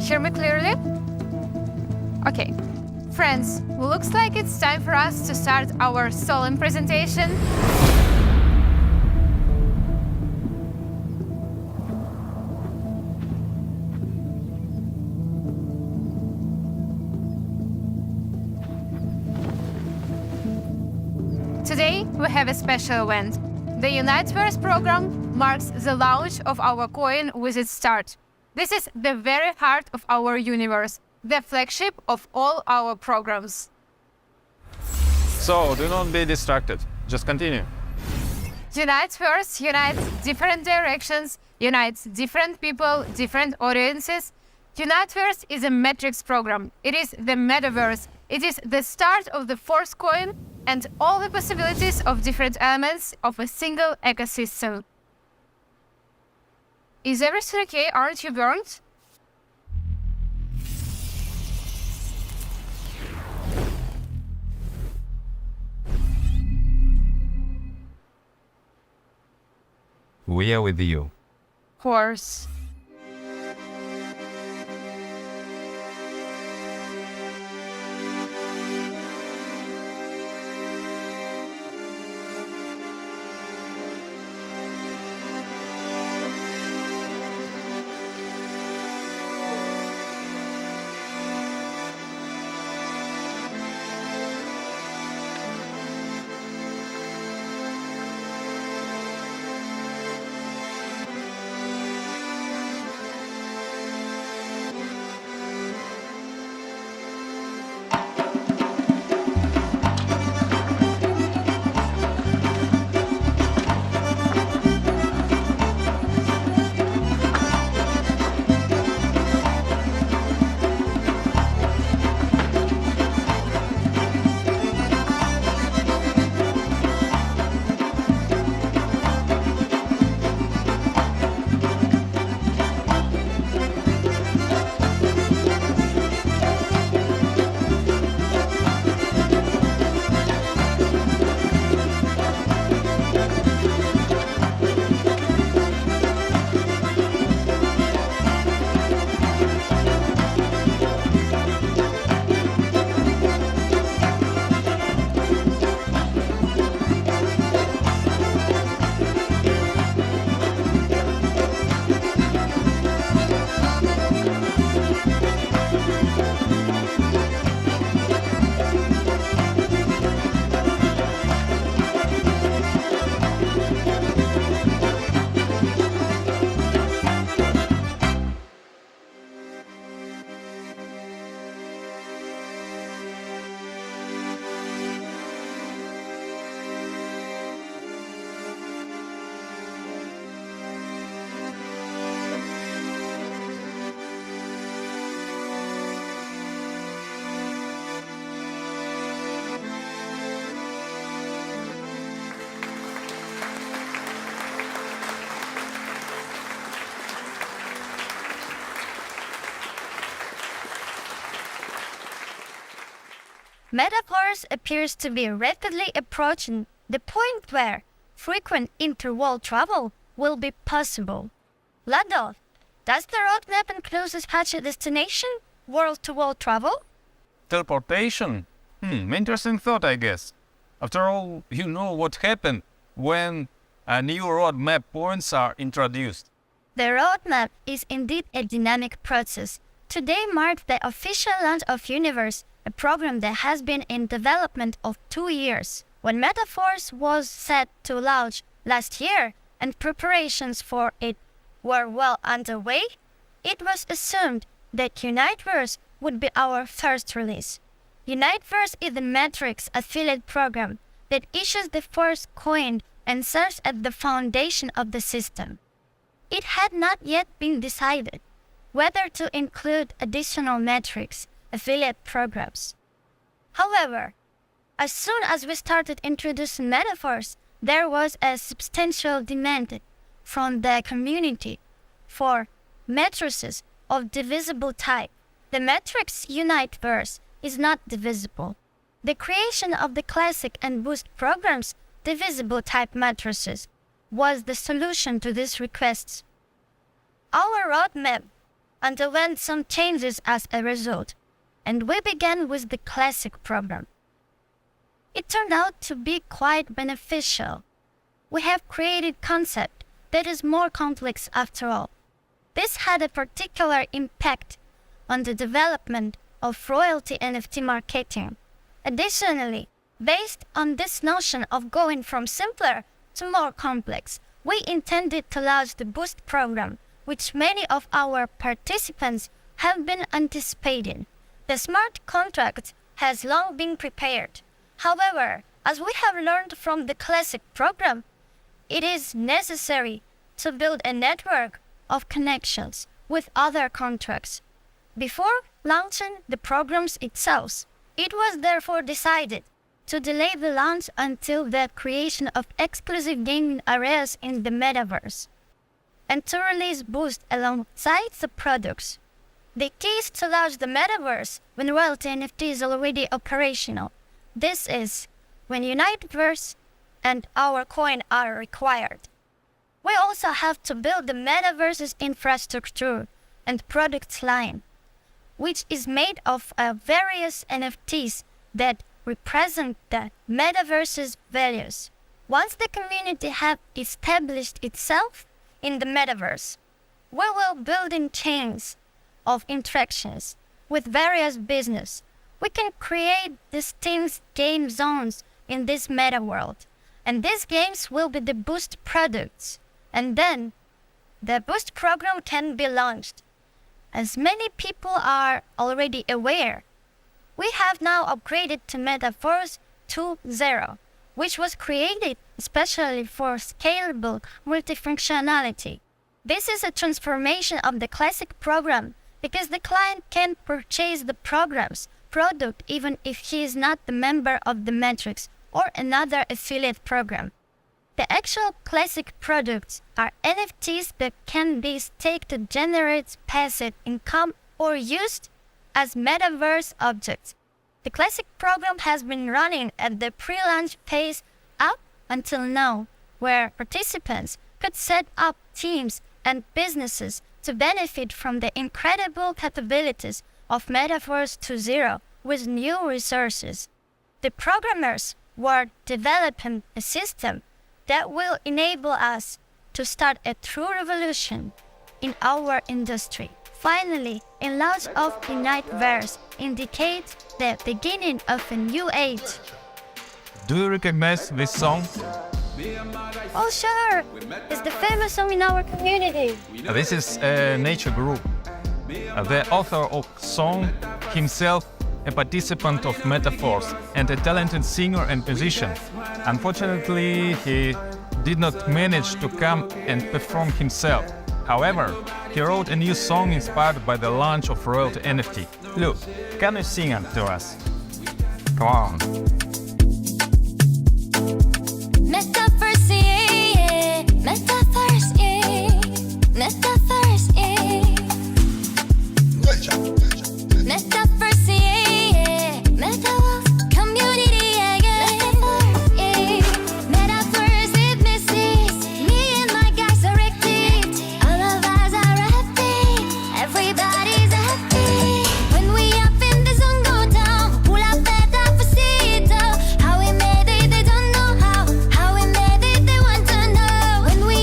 hear me clearly? Okay. Friends, looks like it's time for us to start our solemn presentation. Today, we have a special event. The Uniteverse program marks the launch of our coin with its start. This is the very heart of our universe, the flagship of all our programs. So, do not be distracted. Just continue. Uniteverse unites different directions, unites different people, different audiences. Uniteverse is a metrics program. It is the metaverse. It is the start of the Forcecoin and all the possibilities of different elements of a single ecosystem. Is everything okay? Aren't you burned? We are with you. Of course. Metaverse appears to be rapidly approaching the point where frequent interworld travel will be possible. Lado, does the roadmap include such a destination, world-to-world travel? Teleportation? Interesting thought, I guess. After all, you know what happened when new roadmap points are introduced. The roadmap is indeed a dynamic process. Today marks the official launch of Uniteverse, a program that has been in development of 2 years. When Metaverse was set to launch last year and preparations for it were well underway, it was assumed that Uniteverse would be our first release. Uniteverse is a metrics affiliate program that issues the first coin and serves as the foundation of the system. It had not yet been decided whether to include additional metrics affiliate programs. However, as soon as we started introducing Metaverse, there was a substantial demand from the community for matrices of divisible type. The matrix Uniteverse is not divisible. The creation of the classic and boost programs, divisible type matrices, was the solution to these requests. Our roadmap underwent some changes as a result, and we began with the classic program. It turned out to be quite beneficial. We have created a concept that is more complex after all. This had a particular impact on the development of royalty NFT marketing. Additionally, based on this notion of going from simpler to more complex, we intended to launch the Boost program, which many of our participants have been anticipating. The smart contract has long been prepared. However, as we have learned from the classic program, it is necessary to build a network of connections with other contracts. Before launching the programs itself, it was therefore decided to delay the launch until the creation of exclusive gaming areas in the metaverse, and to release Boost alongside the products. The key is to launch the metaverse when royalty NFT is already operational. This is when Uniteverse and our coin are required. We also have to build the metaverse's infrastructure and products line, which is made of various NFTs that represent the metaverse's values. Once the community has established itself in the metaverse, we will build in chains of interactions with various business. We can create distinct game zones in this meta world, and these games will be the Boost products, and then the Boost program can be launched. As many people are already aware, we have now upgraded to Metaverse 2.0, which was created especially for scalable multifunctionality. This is a transformation of the classic program because the client can purchase the program's product even if he is not the member of the Matrix or another affiliate program. The actual classic products are NFTs that can be staked to generate passive income or used as metaverse objects. The classic program has been running at the pre-launch phase up until now, where participants could set up teams and businesses to benefit from the incredible capabilities of Metaverse 2.0 with new resources. The programmers were developing a system that will enable us to start a true revolution in our industry. Finally, a launch of Uniteverse indicates the beginning of a new age. Do you recognize this song? Oh sure, it's the famous song in our community. This is a nature group. The author of song, himself a participant of Metaforce and a talented singer and musician. Unfortunately, he did not manage to come and perform himself. However, he wrote a new song inspired by the launch of royalty NFT. Look, can you sing it to us? Come on. Metaverse, yeah. Metaverse, yeah. Metaverse, yeah. Metaverse, yeah. Metaverse, community, yeah. Metaverse, yeah. Metaverse, it misses. Me and my guys are active. All of us are happy. Everybody's happy. When we up in the zone, go down. Pull up at the facility. How we made it, they don't know how. How we made it, they want to know. When we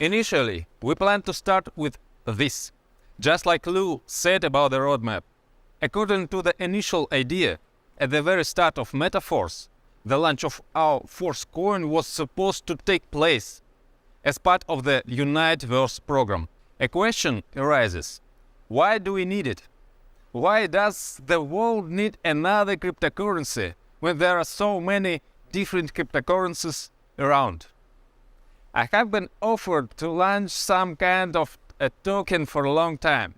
Initially, we plan to start with this, just like Lyu said about the roadmap. According to the initial idea, at the very start of Metaforce, the launch of our Forcecoin was supposed to take place as part of the Uniteverse program. A question arises: why do we need it? Why does the world need another cryptocurrency when there are so many different cryptocurrencies around? I have been offered to launch some kind of a token for a long time.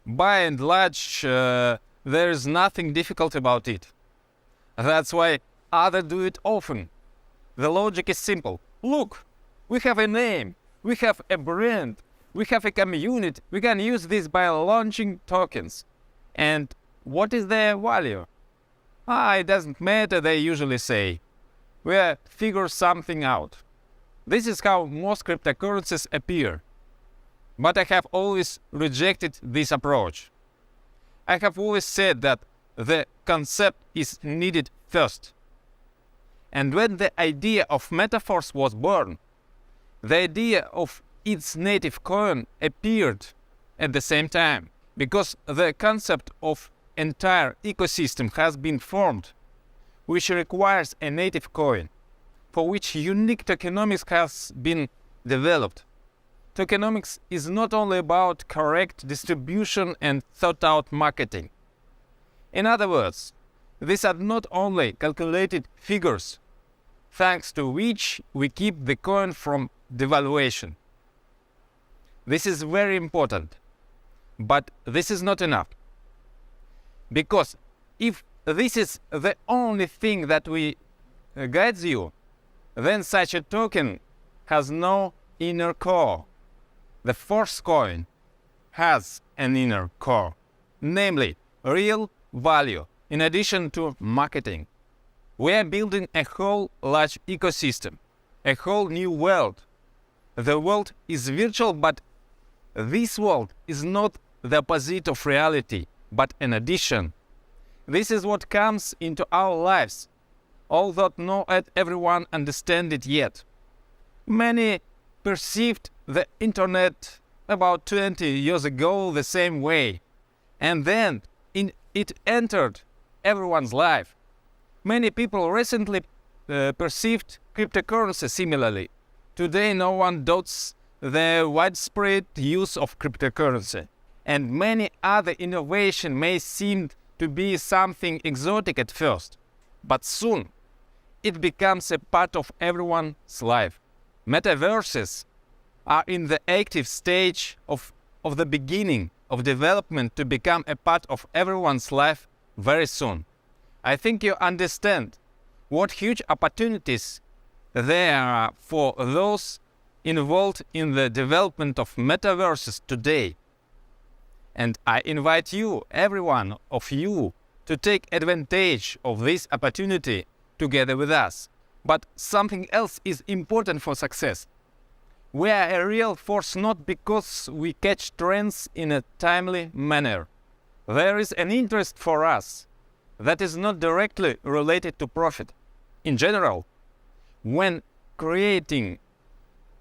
By and large, there is nothing difficult about it. That's why others do it often. The logic is simple. Look, we have a name, we have a brand, we have a community, we can use this by launching tokens. And what is their value? It doesn't matter, they usually say. We'll figure something out. This is how most cryptocurrencies appear. But I have always rejected this approach. I have always said that the concept is needed first. And when the idea of Metaforce was born, the idea of its native coin appeared at the same time, because the concept of entire ecosystem has been formed, which requires a native coin, for which unique tokenomics has been developed. Tokenomics is not only about correct distribution and thought-out marketing. In other words, these are not only calculated figures, thanks to which we keep the coin from devaluation. This is very important, but this is not enough. Because if this is the only thing that we guides you, then such a token has no inner core. The Forcecoin has an inner core, namely real value in addition to marketing. We are building a whole large ecosystem, a whole new world. The world is virtual, but this world is not the opposite of reality, but an addition. This is what comes into our lives, although not everyone understands it yet. Many perceived the internet about 20 years ago the same way, and then it entered everyone's life. Many people recently perceived cryptocurrency similarly. Today no one doubts the widespread use of cryptocurrency, and many other innovations may seem to be something exotic at first, but soon it becomes a part of everyone's life. Metaverses are in the active stage of the beginning of development to become a part of everyone's life very soon. I think you understand what huge opportunities there are for those involved in the development of metaverses today. And I invite you, every one of you, to take advantage of this opportunity together with us. But something else is important for success. We are a real force not because we catch trends in a timely manner. There is an interest for us that is not directly related to profit. In general, when creating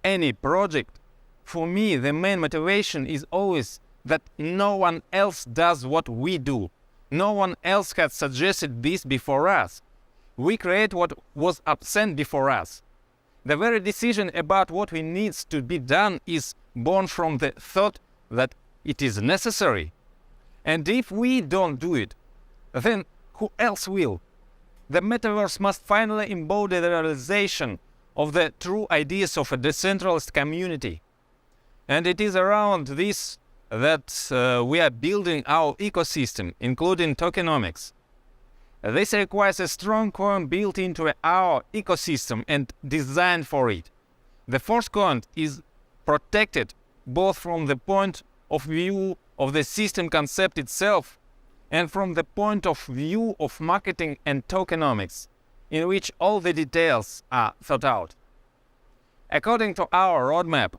any project, for me the main motivation is always that no one else does what we do. No one else has suggested this before us. We create what was absent before us. The very decision about what we needs to be done is born from the thought that it is necessary. And if we don't do it, then who else will? The metaverse must finally embody the realization of the true ideas of a decentralized community. And it is around this that we are building our ecosystem, including tokenomics. This requires a strong coin built into our ecosystem and designed for it. The Forcecoin is protected both from the point of view of the system concept itself and from the point of view of marketing and tokenomics, in which all the details are thought out. According to our roadmap,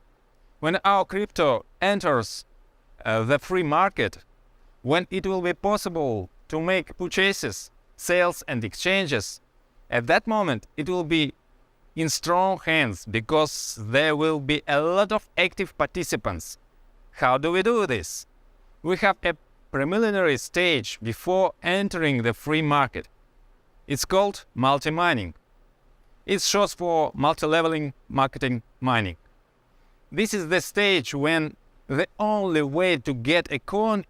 when our crypto enters the free market, when it will be possible to make purchases, sales and exchanges, at that moment it will be in strong hands because there will be a lot of active participants. How do we do this? We have a preliminary stage before entering the free market. It's called multi-mining. It's short for multi-leveling marketing mining. This is the stage when the only way to get a coin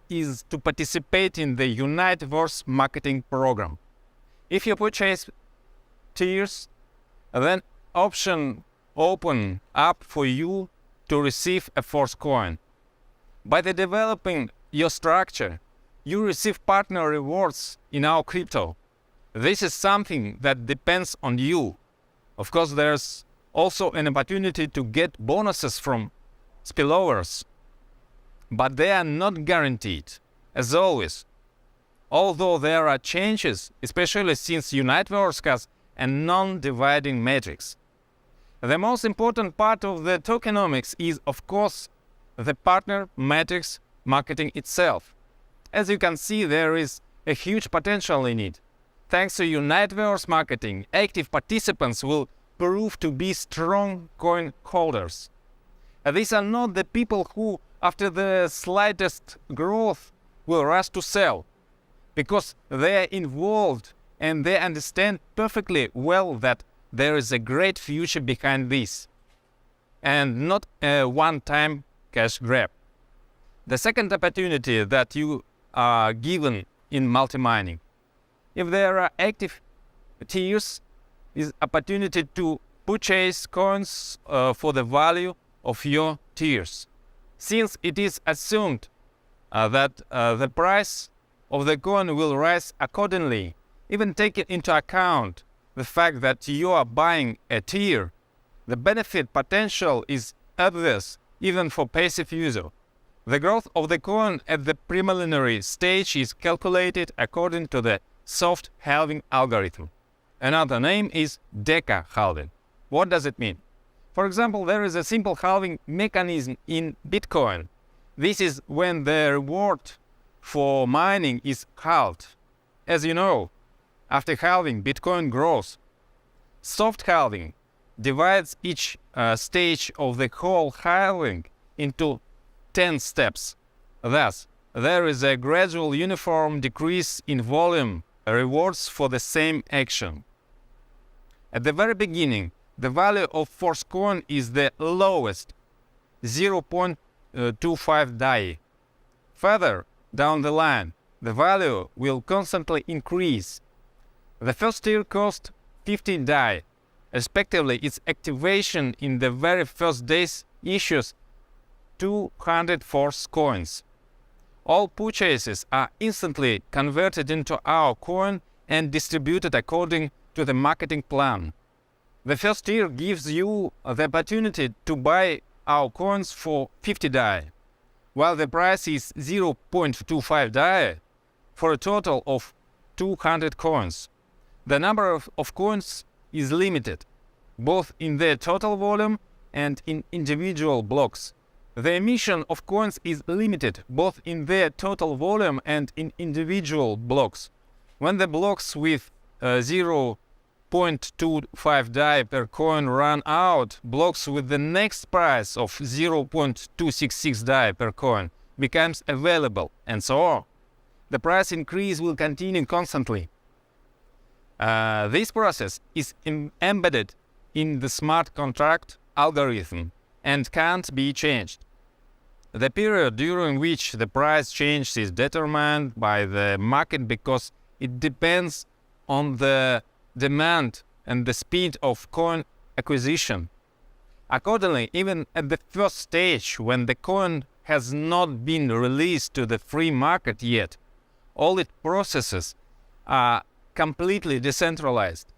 is to participate in the Uniteverse marketing program. If you purchase tiers, then option open up for you to receive a Forcecoin. By developing your structure, you receive partner rewards in our crypto. This is something that depends on you. Of course, there's also an opportunity to get bonuses from spillovers, but they are not guaranteed, as always. Although there are changes, especially since Uniteverse has a non-dividing matrix. The most important part of the tokenomics is, of course, the partner matrix marketing itself. As you can see, there is a huge potential in it. Thanks to Uniteverse marketing, active participants will prove to be strong coin holders. These are not the people who, after the slightest growth, will rush to sell, because they are involved and they understand perfectly well that there is a great future behind this, and not a one-time cash grab. The second opportunity that you are given in multi-mining, if there are active tiers, is opportunity to purchase coins for the value of your tiers. Since it is assumed that the price of the coin will rise accordingly, even taking into account the fact that you are buying a tier, the benefit potential is obvious even for passive user. The growth of the coin at the preliminary stage is calculated according to the soft halving algorithm. Another name is deca halving. What does it mean? For example, there is a simple halving mechanism in Bitcoin. This is when the reward for mining is halved. As you know, after halving, Bitcoin grows. Soft halving divides each stage of the whole halving into 10 steps. Thus, there is a gradual uniform decrease in volume rewards for the same action. At the very beginning, the value of Forcecoin is the lowest, 0.25 DAI. Further down the line, the value will constantly increase. The first tier cost 15 DAI. Respectively, its activation in the very first days issues 200 Forcecoins. All purchases are instantly converted into our coin and distributed according to the marketing plan. The first tier gives you the opportunity to buy our coins for 50 DAI, while the price is 0.25 DAI for a total of 200 coins. The number of coins is limited, both in their total volume and in individual blocks. The emission of coins is limited, both in their total volume and in individual blocks. When the blocks with 0.25 DAI per coin run out, blocks with the next price of 0.266 DAI per coin becomes available, and so on. The price increase will continue constantly. This process is embedded in the smart contract algorithm and can't be changed. The period during which the price change is determined by the market because it depends on the demand and the speed of coin acquisition. Accordingly, even at the first stage, when the coin has not been released to the free market yet, all its processes are completely decentralized.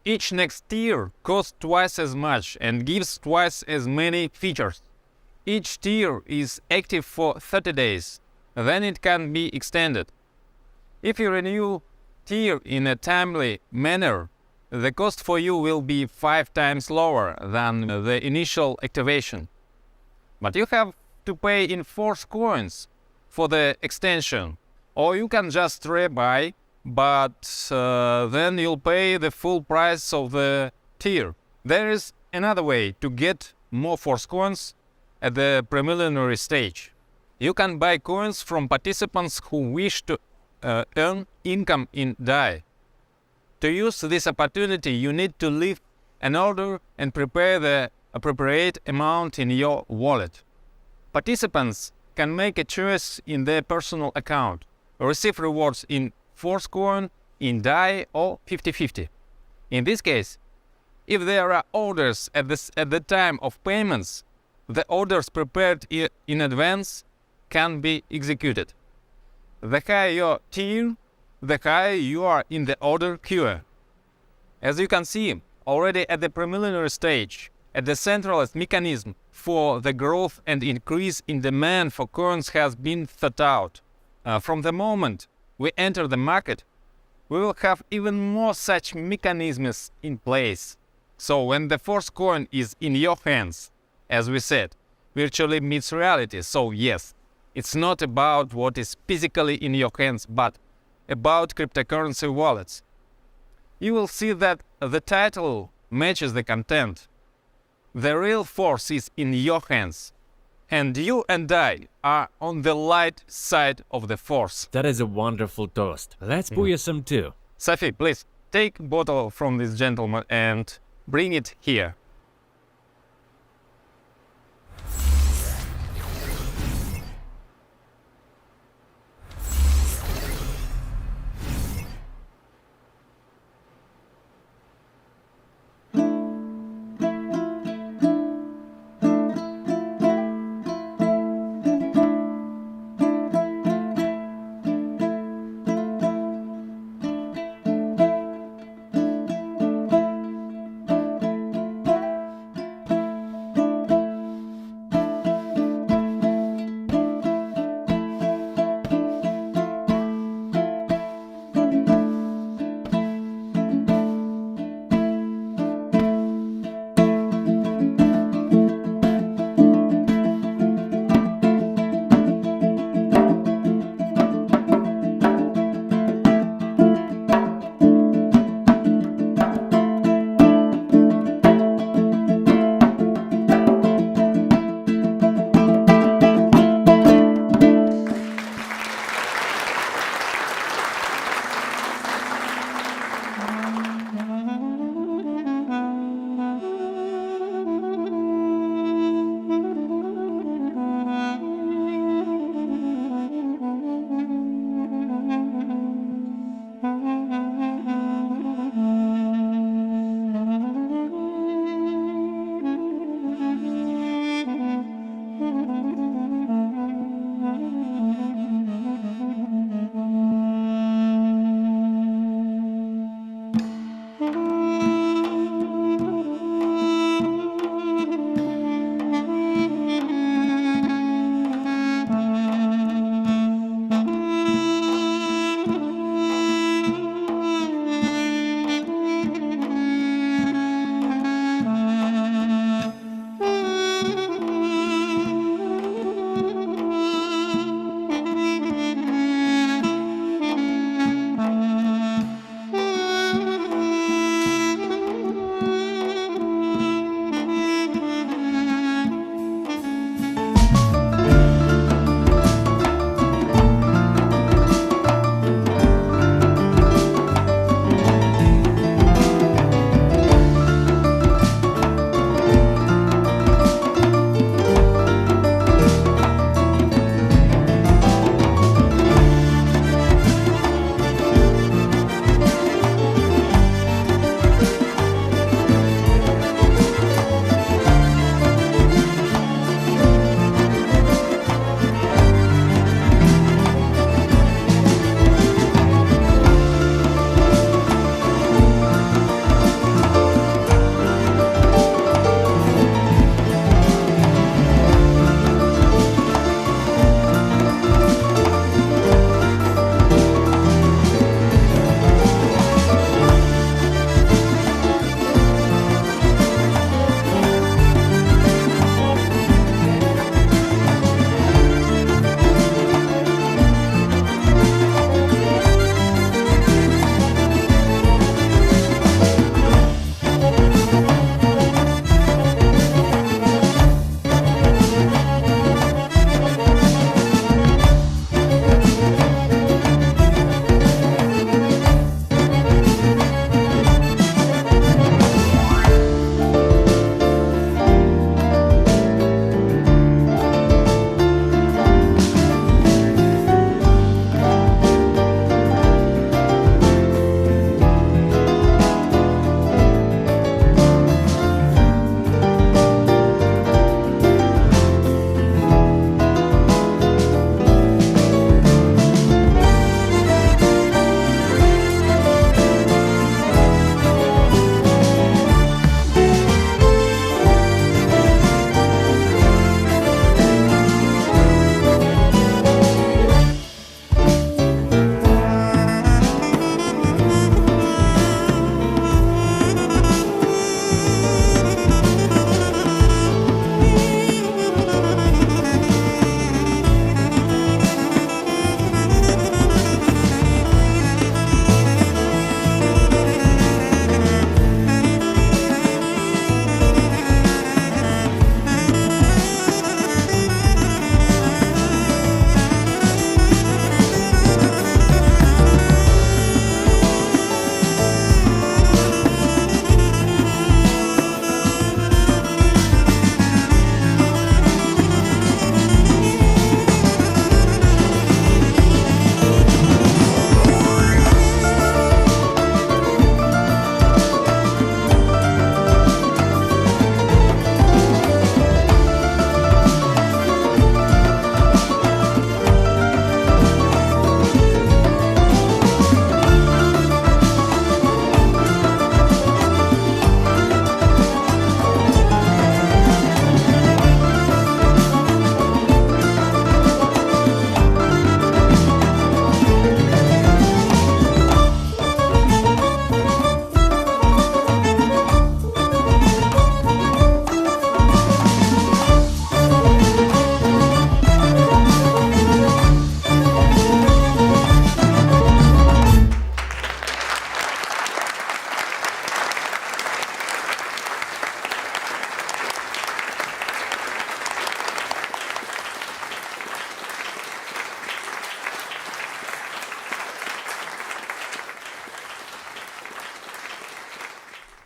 Each next tier costs twice as much and gives twice as many features. Each tier is active for 30 days, then it can be extended. If you renew tier in a timely manner, the cost for you will be 5 times lower than the initial activation. But you have to pay in Forcecoins for the extension, or you can just rebuy, but then you'll pay the full price of the tier. There is another way to get more force coins at the preliminary stage. You can buy coins from participants who wish to earn income in DAI. To use this opportunity, you need to leave an order and prepare the appropriate amount in your wallet. Participants can make a choice in their personal account, receive rewards in Forcecoin, in DAI, or 50-50. In this case, if there are orders at the time of payments, the orders prepared in advance can be executed. The higher your tier, the higher you are in the order queue. As you can see, already at the preliminary stage, a decentralized mechanism for the growth and increase in demand for coins has been thought out. From the moment we enter the market, we will have even more such mechanisms in place. So when the force coin is in your hands, as we said, virtually meets reality. So yes, it's not about what is physically in your hands, but about cryptocurrency wallets. You will see that the title matches the content. The real force is in your hands, and you and I are on the light side of the force. That is a wonderful toast. Let's booyah some too. Sofie, please take a bottle from this gentleman and bring it here.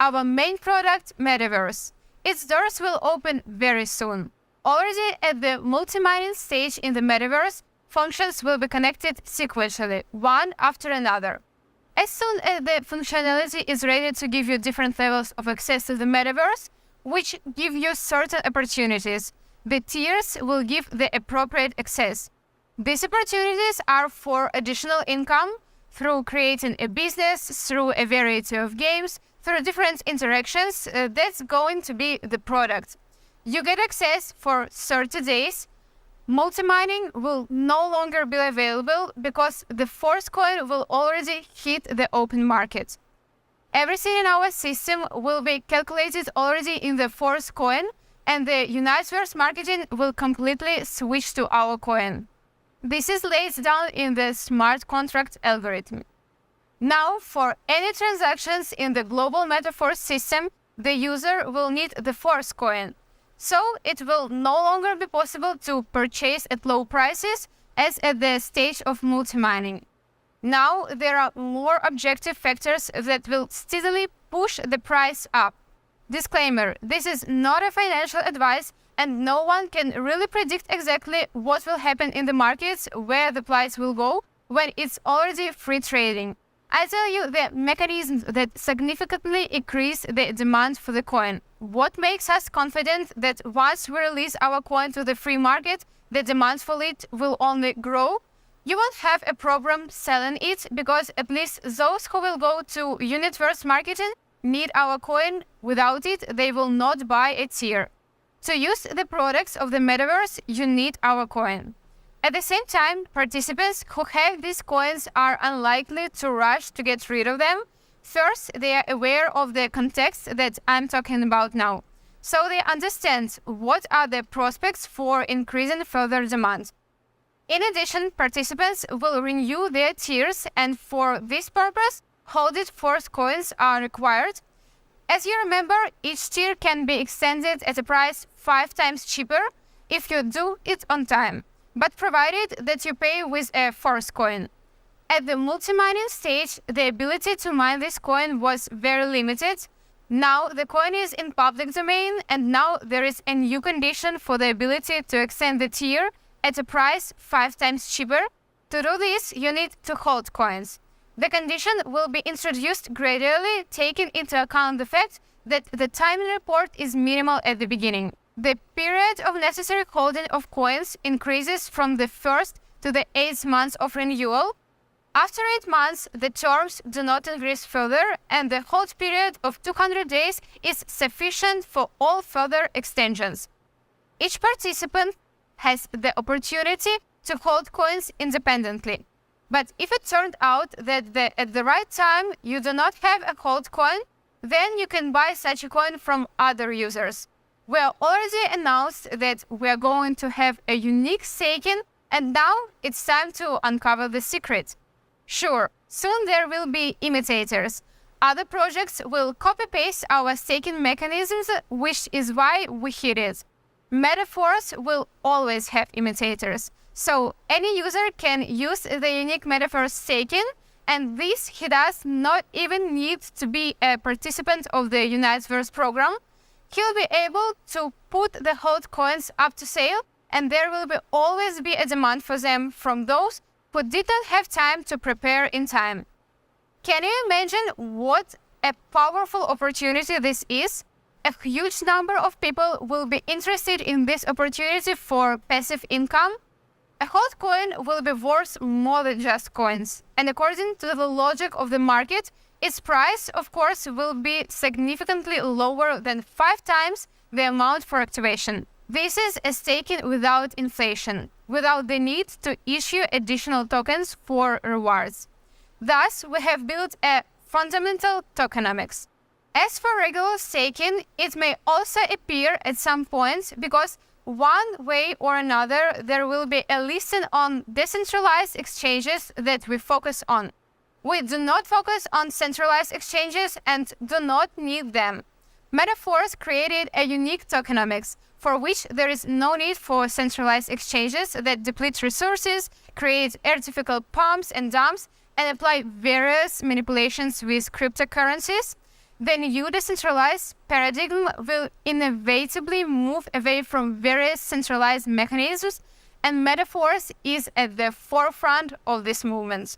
our main product, Metaverse. Its doors will open very soon. Already at the multi-mining stage in the Metaverse, functions will be connected sequentially, one after another. As soon as the functionality is ready to give you different levels of access to the Metaverse, which give you certain opportunities, the tiers will give the appropriate access. These opportunities are for additional income, through creating a business, through a variety of games, through different interactions. That's going to be the product. You get access for 30 days. Multi-mining will no longer be available because the Forcecoin will already hit the open market. Everything in our system will be calculated already in the Forcecoin, and the Uniteverse marketing will completely switch to our coin. This is laid down in the smart contract algorithm. Now, for any transactions in the global metaverse system, the user will need the Forcecoin. So it will no longer be possible to purchase at low prices as at the stage of multi-mining. Now there are more objective factors that will steadily push the price up. Disclaimer: this is not a financial advice, and no one can really predict exactly what will happen in the markets, where the price will go when it's already free trading. I tell you the mechanisms that significantly increase the demand for the coin. What makes us confident that once we release our coin to the free market, the demand for it will only grow? You won't have a problem selling it because at least those who will go to Uniteverse marketing need our coin. Without it, they will not buy a tier. To use the products of the Metaverse, you need our coin. At the same time, participants who have these coins are unlikely to rush to get rid of them. First, they are aware of the context that I'm talking about now, so they understand what are the prospects for increasing further demand. In addition, participants will renew their tiers, and for this purpose, holded Forcecoins are required. As you remember, each tier can be extended at a price 5 times cheaper if you do it on time, but provided that you pay with a Forcecoin. At the multi-mining stage, the ability to mine this coin was very limited. Now the coin is in public domain, and now there is a new condition for the ability to extend the tier at a price 5 times cheaper. To do this, you need to hold coins. The condition will be introduced gradually, taking into account the fact that the time report is minimal at the beginning. The period of necessary holding of coins increases from the 1st to the 8th month of renewal. After 8 months, the terms do not increase further, and the hold period of 200 days is sufficient for all further extensions. Each participant has the opportunity to hold coins independently. But if it turned out that at the right time you do not have a hold coin, then you can buy such a coin from other users. We are already announced that we are going to have a unique staking, and now it's time to uncover the secret. Sure, soon there will be imitators. Other projects will copy-paste our staking mechanisms, which is why we hit it. Metaverse will always have imitators. So any user can use the unique Metaverse staking, and this he does not even need to be a participant of the Uniteverse program. He'll be able to put the hold coins up to sale, and there will always be a demand for them from those who didn't have time to prepare in time. Can you imagine what a powerful opportunity this is? A huge number of people will be interested in this opportunity for passive income. A hold coin will be worth more than just coins, and according to the logic of the market, its price, of course, will be significantly lower than 5 times the amount for activation. This is a staking without inflation, without the need to issue additional tokens for rewards. Thus, we have built a fundamental tokenomics. As for regular staking, it may also appear at some points because one way or another there will be a listing on decentralized exchanges that we focus on. We do not focus on centralized exchanges and do not need them. Metaverse created a unique tokenomics for which there is no need for centralized exchanges that deplete resources, create artificial pumps and dumps, and apply various manipulations with cryptocurrencies. the new decentralized paradigm will inevitably move away from various centralized mechanisms, and Metaverse is at the forefront of this movement.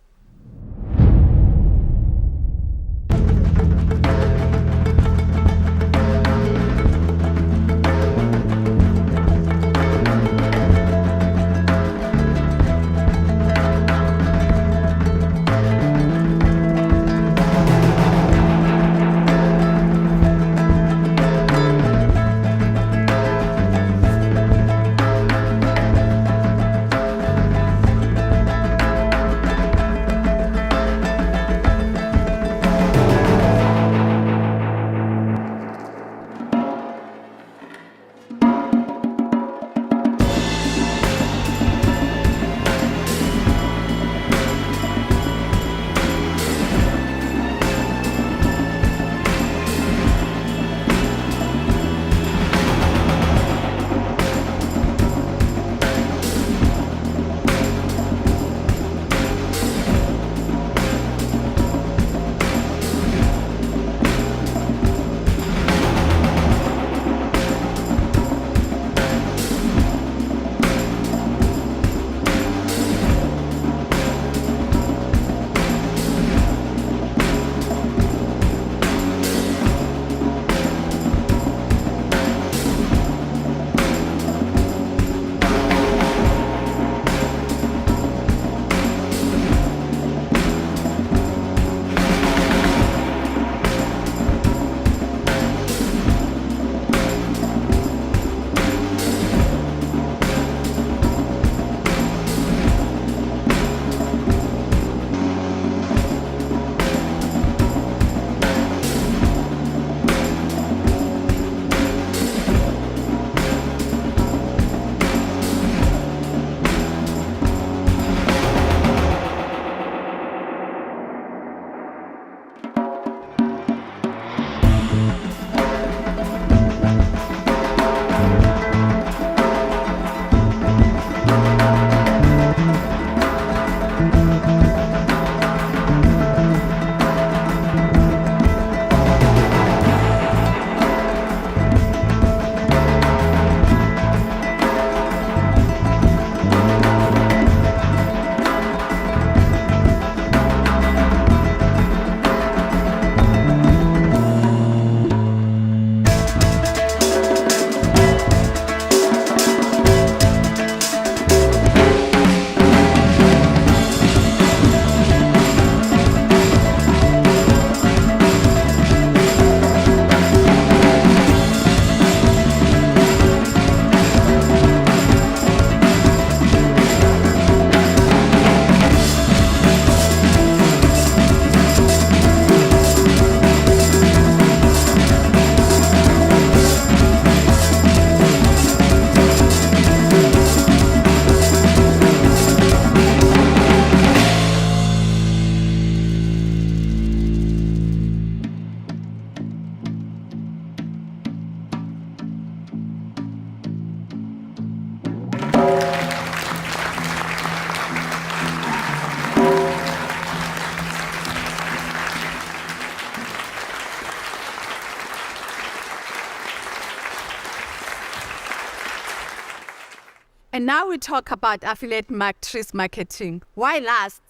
And now we talk about affiliate matrix marketing. Why last?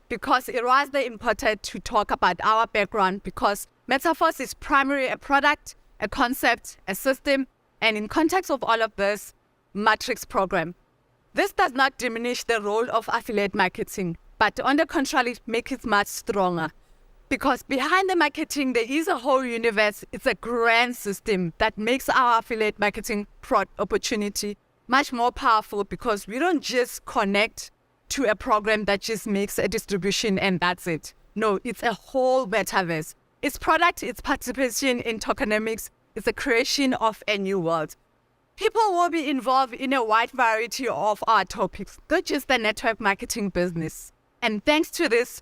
Because it was important to talk about our background, because Metaverse is primarily a product, a concept, a system, and in context of all of this, matrix program. This does not diminish the role of affiliate marketing, but on the contrary, make it much stronger. Because behind the marketing, there is a whole universe. It's a grand system that makes our affiliate marketing opportunity much more powerful, because we don't just connect to a program that just makes a distribution and that's it. No, it's a whole metaverse. It's product, it's participation in tokenomics, it's a creation of a new world. People will be involved in a wide variety of our topics, not just the network marketing business. And thanks to this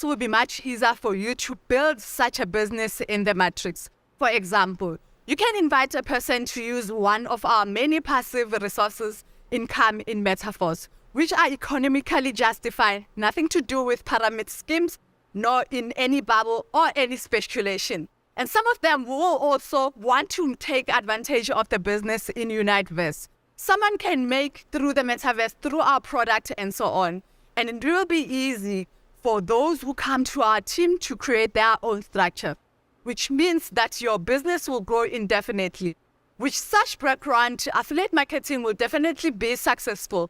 will be much easier for you to build such a business in the matrix. For example, you can invite a person to use one of our many passive resources income in Metaverse, which are economically justified, nothing to do with pyramid schemes, nor in any bubble or any speculation. And some of them will also want to take advantage of the business in Uniteverse. Someone can make through the metaverse, through our product and so on. And it will be easy for those who come to our team to create their own structure, which means that your business will grow indefinitely. With such background, affiliate marketing will definitely be successful,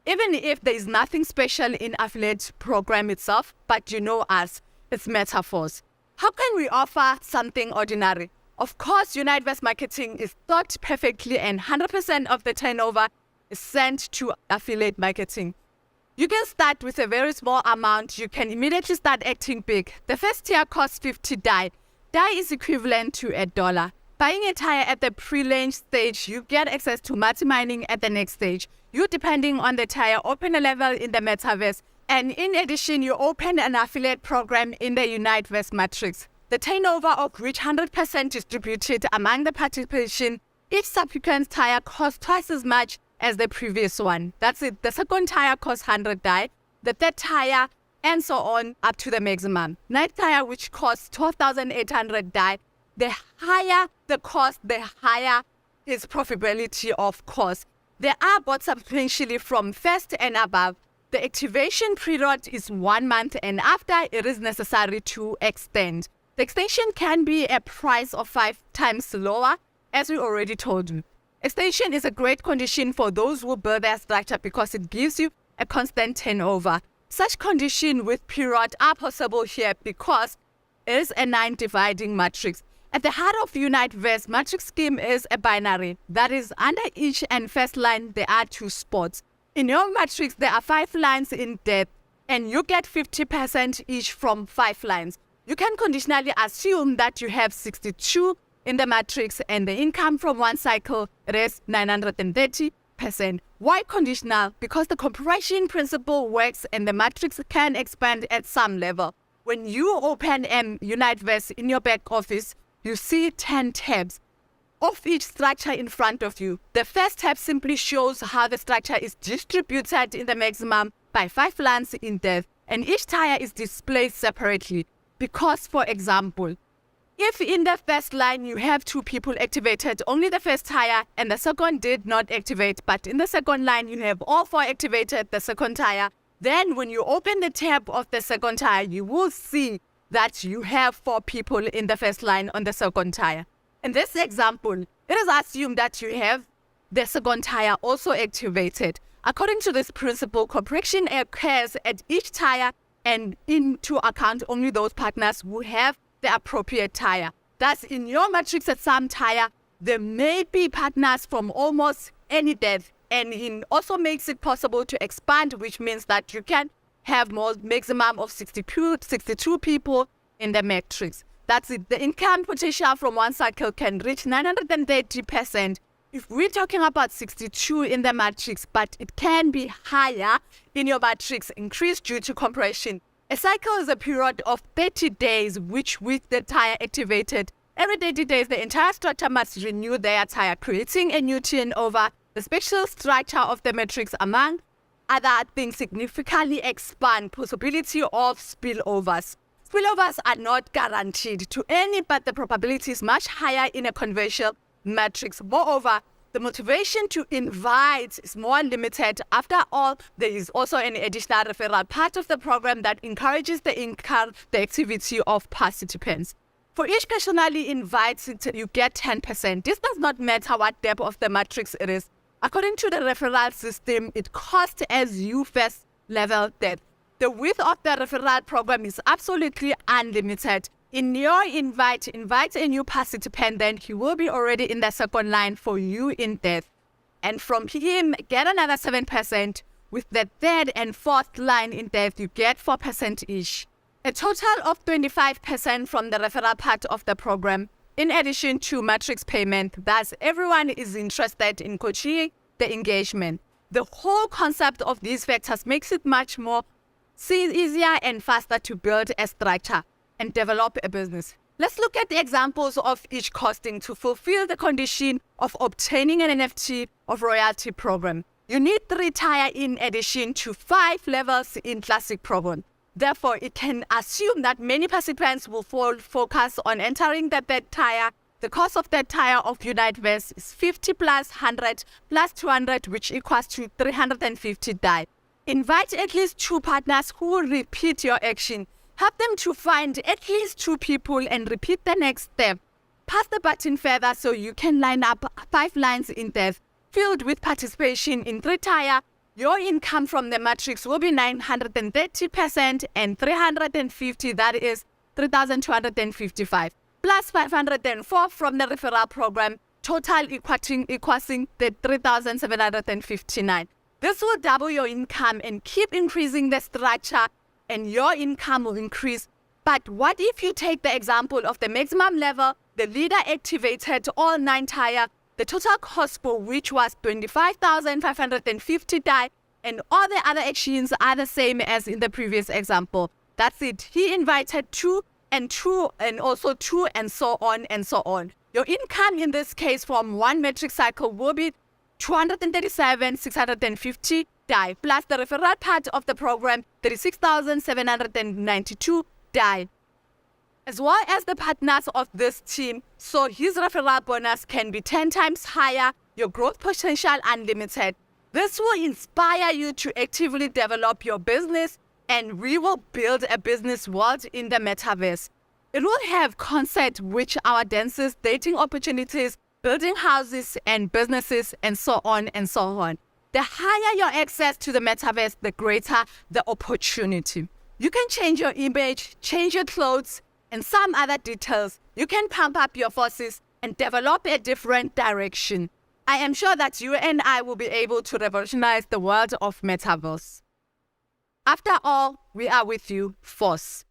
even if there is nothing special in affiliate program itself, but you know us, it's metaphors. How can we offer something ordinary? Of course, Uniteverse marketing is thought perfectly and 100% of the turnover is sent to affiliate marketing. You can start with a very small amount. You can immediately start acting big. The first tier costs 50 DAI. DAI is equivalent to $1. Buying a tire at the pre-launch stage, you get access to multi-mining at the next stage. You, depending on the tire, open a level in the metaverse. And in addition, you open an affiliate program in the Uniteverse matrix. The turnover of which 100% distributed among the participation. Each subsequent tire costs twice as much as the previous one. That's it. The second tire costs 100 DAI. The third tire, and so on, up to the maximum. Ninth tire, which costs 12,800 DAI. The higher the cost, the higher its profitability, of course. There are bots substantially from first and above. The activation period is 1 month, and after it is necessary to extend. The extension can be a price of 5 times lower, as we already told you. Extension is a great condition for those who build their structure because it gives you a constant turnover. Such conditions with period are possible here because it is a 9 dividing matrix. At the heart of Uniteverse matrix scheme is a binary. That is, under each and first line there are 2 spots. In your matrix there are 5 lines in depth and you get 50% each from 5 lines. You can conditionally assume that you have 62 in the matrix and the income from one cycle is 930%. Why conditional? Because the compression principle works and the matrix can expand at some level. When you open Uniteverse in your back office, you see 10 tabs of each structure in front of you. The first tab simply shows how the structure is distributed in the maximum by 5 lines in depth, and each tire is displayed separately. Because, for example, if in the first line you have 2 people activated, only the first tire and the second did not activate, but in the second line you have all 4 activated, the second tire, then when you open the tab of the second tire, you will see that you have 4 people in the first line on the second tire. In this example, it is assumed that you have the second tire also activated. According to this principle, compression occurs at each tire and into account only those partners who have the appropriate tire. Thus, in your matrix at some tire, there may be partners from almost any depth, and it also makes it possible to expand, which means that you can have more maximum of 62 people in the matrix. That's it. The income potential from one cycle can reach 930%. If we're talking about 62 in the matrix, but it can be higher in your matrix, increased due to compression. A cycle is a period of 30 days, which with the tire activated, every 30 days the entire structure must renew their tire, creating a new turnover. The spatial structure of the matrix, among other things, significantly expand possibility of spillovers. Spillovers are not guaranteed to any, but the probability is much higher in a conventional matrix. Moreover, the motivation to invite is more limited. After all, there is also an additional referral part of the program that encourages the activity of participants. For each personally invited, you get 10%. This does not matter what depth of the matrix it is. According to the referral system, it costs as you first level depth. The width of the referral program is absolutely unlimited. In your invite a new participant, then he will be already in the second line for you in depth. And from him, get another 7%. With the third and fourth line in depth, you get 4% each. A total of 25% from the referral part of the program, in addition to matrix payment. Thus, everyone is interested in coaching the engagement. The whole concept of these factors makes it much more easier and faster to build a structure and develop a business. Let's look at the examples of each costing to fulfill the condition of obtaining an NFT of royalty program. You need 3 tire in addition to 5 levels in classic program. Therefore, it can assume that many participants will focus on entering the third tier. The cost of that tier of Uniteverse is 50 plus 100 plus 200, which equals to 350 DAI. Invite at least 2 partners who will repeat your action. Help them to find at least 2 people and repeat the next step. Pass the baton further so you can line up 5 lines in depth. Filled with participation in 3 tier, your income from the matrix will be 930% and 350, that is 3,255, plus 504 from the referral program, total equaling the 3,759. This will double your income and keep increasing the structure, and your income will increase. But what if you take the example of the maximum level, the leader activated all 9 tier, the total cost for which was 25,550 DAI, and all the other actions are the same as in the previous example. That's it. He invited 2 and 2 and also 2 and so on and so on. Your income in this case from 1 metric cycle will be 237,650 DAI plus the referral part of the program 36,792 DAI, as well as the partners of this team. So his referral bonus can be 10 times higher, your growth potential unlimited. This will inspire you to actively develop your business, and we will build a business world in the metaverse. It will have concept which our dances, dating opportunities, building houses and businesses, and so on and so on. The higher your access to the metaverse, the greater the opportunity. You can change your image, change your clothes, and some other details. You can pump up your forces and develop a different direction. I am sure that you and I will be able to revolutionize the world of metaverse. After all, we are with you, Force.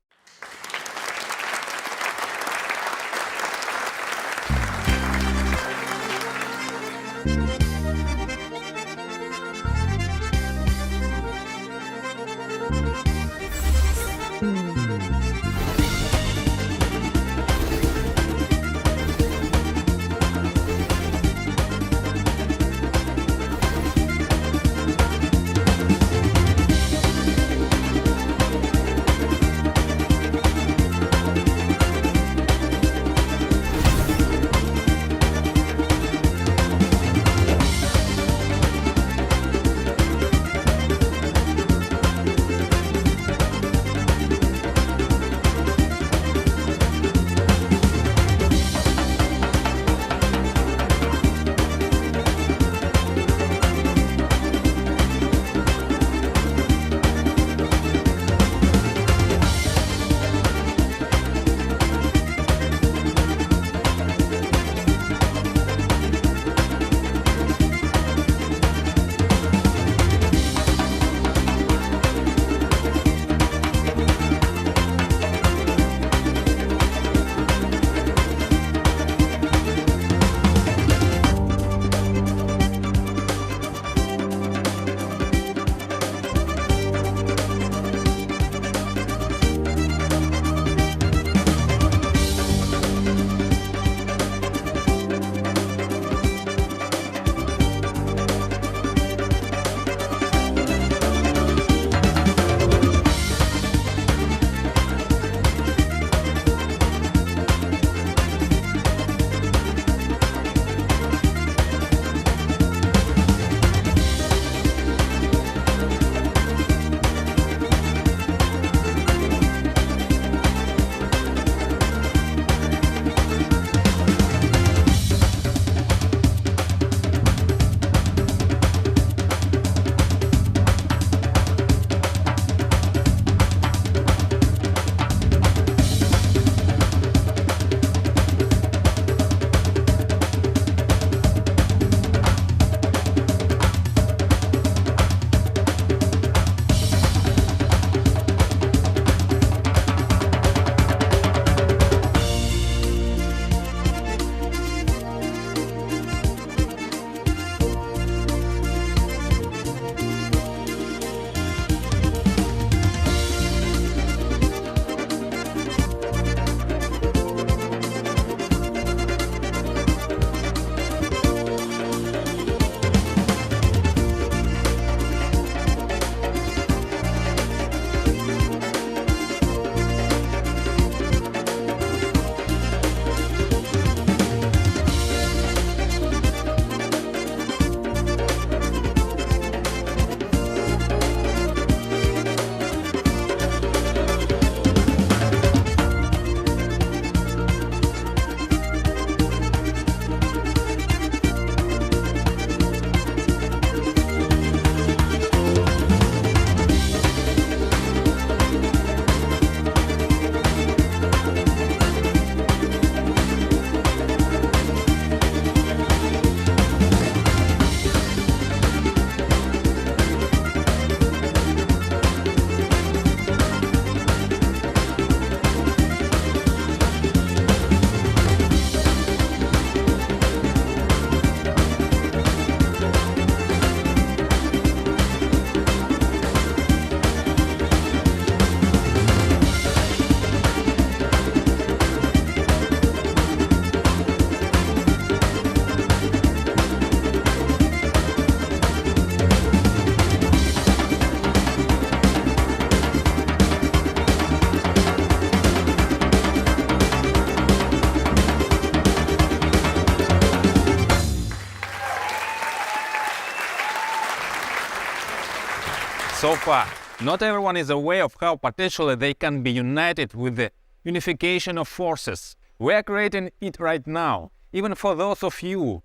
So far, not everyone is aware of how potentially they can be united with the unification of forces. We are creating it right now, even for those of you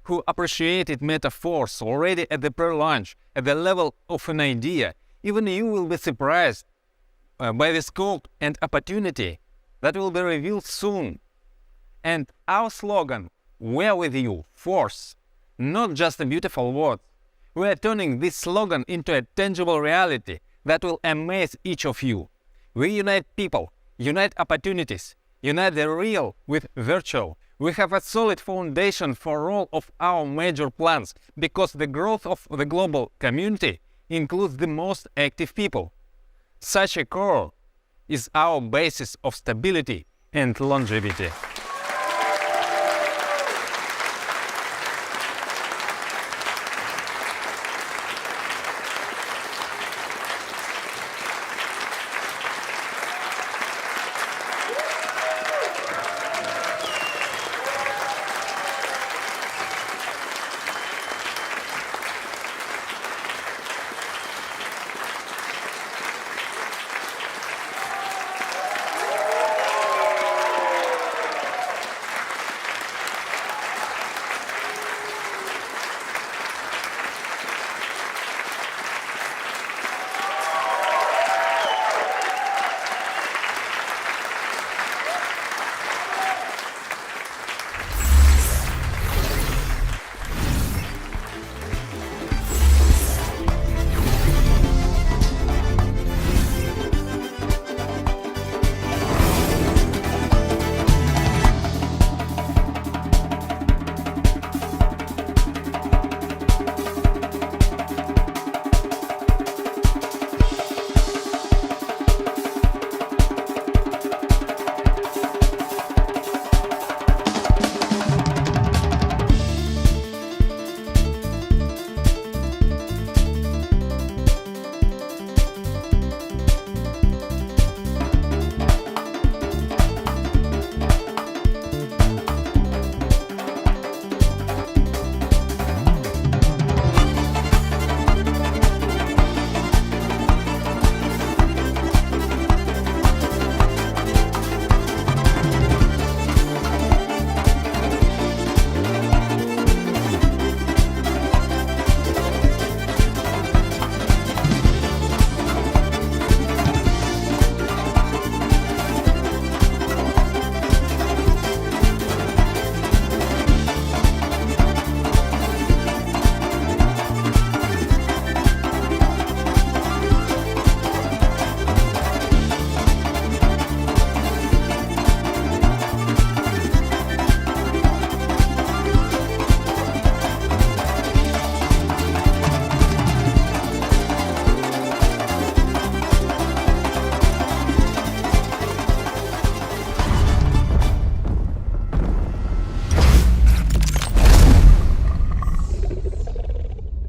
who appreciated metaphors already at the pre-launch, at the level of an idea. Even you will be surprised by the scope and opportunity that will be revealed soon. And our slogan, "We're with you, force," not just a beautiful word. We are turning this slogan into a tangible reality that will amaze each of you. We unite people, unite opportunities, unite the real with virtual. We have a solid foundation for all of our major plans because the growth of the global community includes the most active people. Such a core is our basis of stability and longevity.